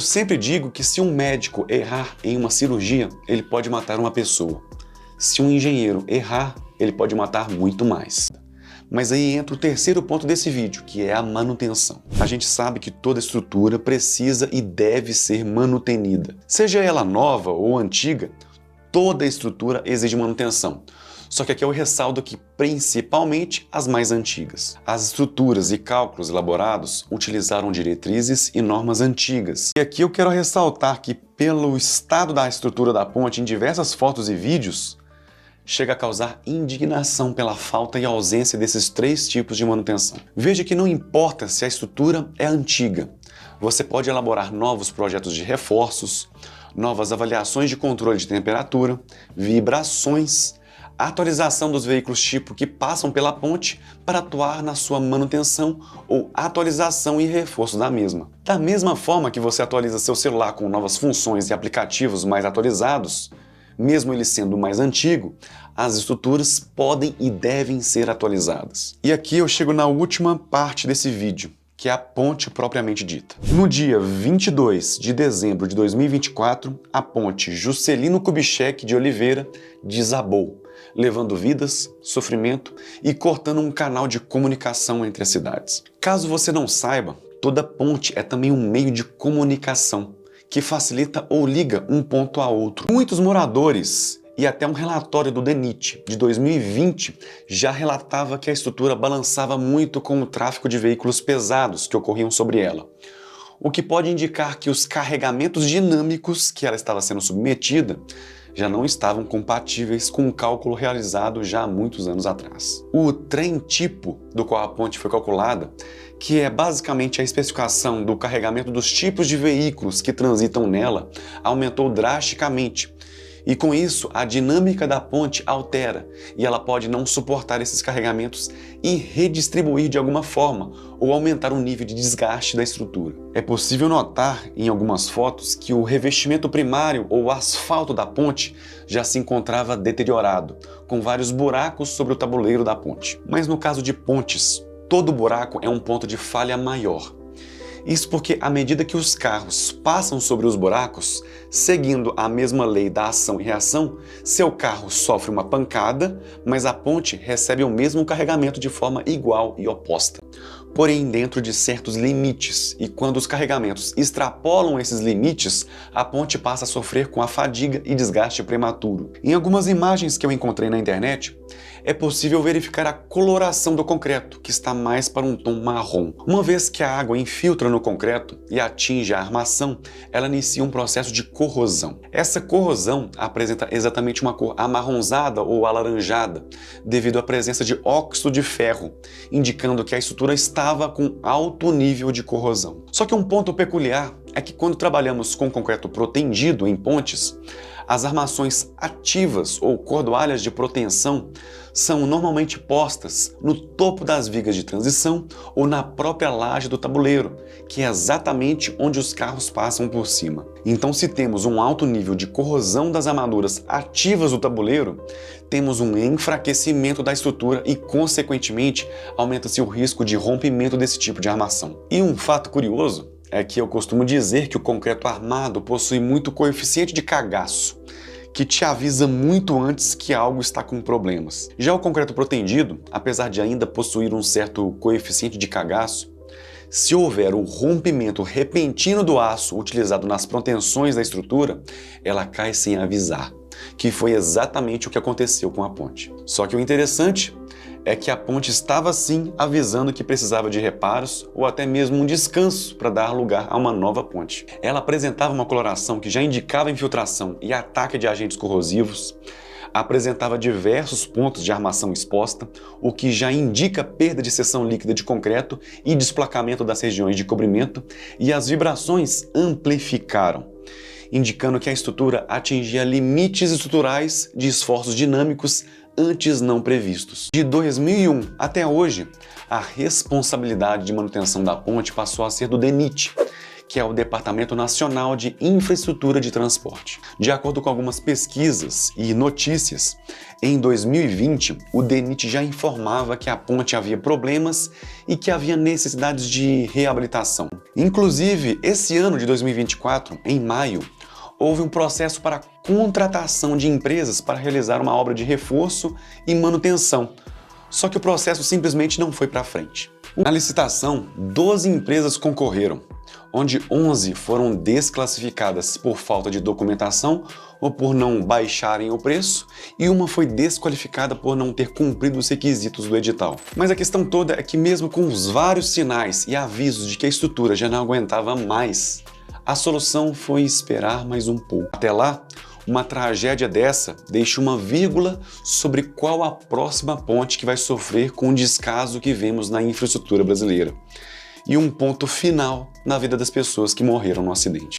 Eu sempre digo que se um médico errar em uma cirurgia, ele pode matar uma pessoa. Se um engenheiro errar, ele pode matar muito mais. Mas aí entra o terceiro ponto desse vídeo, que é a manutenção. A gente sabe que toda estrutura precisa e deve ser manutenida. Seja ela nova ou antiga, toda estrutura exige manutenção. Só que aqui eu ressalto que principalmente as mais antigas. As estruturas e cálculos elaborados utilizaram diretrizes e normas antigas. E aqui eu quero ressaltar que pelo estado da estrutura da ponte em diversas fotos e vídeos, chega a causar indignação pela falta e ausência desses três tipos de manutenção. Veja que não importa se a estrutura é antiga, você pode elaborar novos projetos de reforços, novas avaliações de controle de temperatura, vibrações, atualização dos veículos tipo que passam pela ponte para atuar na sua manutenção ou atualização e reforço da mesma. Da mesma forma que você atualiza seu celular com novas funções e aplicativos mais atualizados, mesmo ele sendo mais antigo, as estruturas podem e devem ser atualizadas. E aqui eu chego na última parte desse vídeo, que é a ponte propriamente dita. No dia 22 de dezembro de 2024, a ponte Juscelino Kubitschek de Oliveira desabou, levando vidas, sofrimento e cortando um canal de comunicação entre as cidades. Caso você não saiba, toda ponte é também um meio de comunicação, que facilita ou liga um ponto a outro. Muitos moradores e até um relatório do DENIT de 2020 já relatava que a estrutura balançava muito com o tráfego de veículos pesados que ocorriam sobre ela, o que pode indicar que os carregamentos dinâmicos que ela estava sendo submetida já não estavam compatíveis com o cálculo realizado já há muitos anos atrás. O trem tipo do qual a ponte foi calculada, que é basicamente a especificação do carregamento dos tipos de veículos que transitam nela, aumentou drasticamente. E com isso, a dinâmica da ponte altera e ela pode não suportar esses carregamentos e redistribuir de alguma forma ou aumentar o nível de desgaste da estrutura. É possível notar em algumas fotos que o revestimento primário ou asfalto da ponte já se encontrava deteriorado, com vários buracos sobre o tabuleiro da ponte. Mas no caso de pontes, todo buraco é um ponto de falha maior. Isso porque, à medida que os carros passam sobre os buracos, seguindo a mesma lei da ação e reação, seu carro sofre uma pancada, mas a ponte recebe o mesmo carregamento de forma igual e oposta, porém dentro de certos limites, e quando os carregamentos extrapolam esses limites, a ponte passa a sofrer com a fadiga e desgaste prematuro. Em algumas imagens que eu encontrei na internet, é possível verificar a coloração do concreto, que está mais para um tom marrom. Uma vez que a água infiltra no concreto e atinge a armação, ela inicia um processo de corrosão. Essa corrosão apresenta exatamente uma cor amarronzada ou alaranjada, devido à presença de óxido de ferro, indicando que a estrutura estava com alto nível de corrosão. Só que um ponto peculiar é que quando trabalhamos com concreto protendido em pontes, as armações ativas ou cordoalhas de proteção são normalmente postas no topo das vigas de transição ou na própria laje do tabuleiro, que é exatamente onde os carros passam por cima. Então, se temos um alto nível de corrosão das armaduras ativas do tabuleiro, temos um enfraquecimento da estrutura e, consequentemente, aumenta-se o risco de rompimento desse tipo de armação. E um fato curioso é que eu costumo dizer que o concreto armado possui muito coeficiente de cagaço, que te avisa muito antes que algo está com problemas. Já o concreto protendido, apesar de ainda possuir um certo coeficiente de cagaço, se houver o rompimento repentino do aço utilizado nas proteções da estrutura, ela cai sem avisar, que foi exatamente o que aconteceu com a ponte. Só que o interessante é que a ponte estava sim avisando que precisava de reparos ou até mesmo um descanso para dar lugar a uma nova ponte. Ela apresentava uma coloração que já indicava infiltração e ataque de agentes corrosivos, apresentava diversos pontos de armação exposta, o que já indica perda de seção líquida de concreto e desplacamento das regiões de cobrimento, e as vibrações amplificaram, indicando que a estrutura atingia limites estruturais de esforços dinâmicos antes não previstos. De 2001 até hoje, a responsabilidade de manutenção da ponte passou a ser do DENIT, que é o Departamento Nacional de Infraestrutura de Transporte. De acordo com algumas pesquisas e notícias, em 2020, o DENIT já informava que a ponte havia problemas e que havia necessidades de reabilitação. Inclusive, esse ano de 2024, em maio, houve um processo para contratação de empresas para realizar uma obra de reforço e manutenção. Só que o processo simplesmente não foi para frente. Na licitação, 12 empresas concorreram, onde 11 foram desclassificadas por falta de documentação ou por não baixarem o preço, e uma foi desqualificada por não ter cumprido os requisitos do edital. Mas a questão toda é que mesmo com os vários sinais e avisos de que a estrutura já não aguentava mais, a solução foi esperar mais um pouco. Até lá, uma tragédia dessa deixa uma vírgula sobre qual a próxima ponte que vai sofrer com o descaso que vemos na infraestrutura brasileira. E um ponto final na vida das pessoas que morreram no acidente.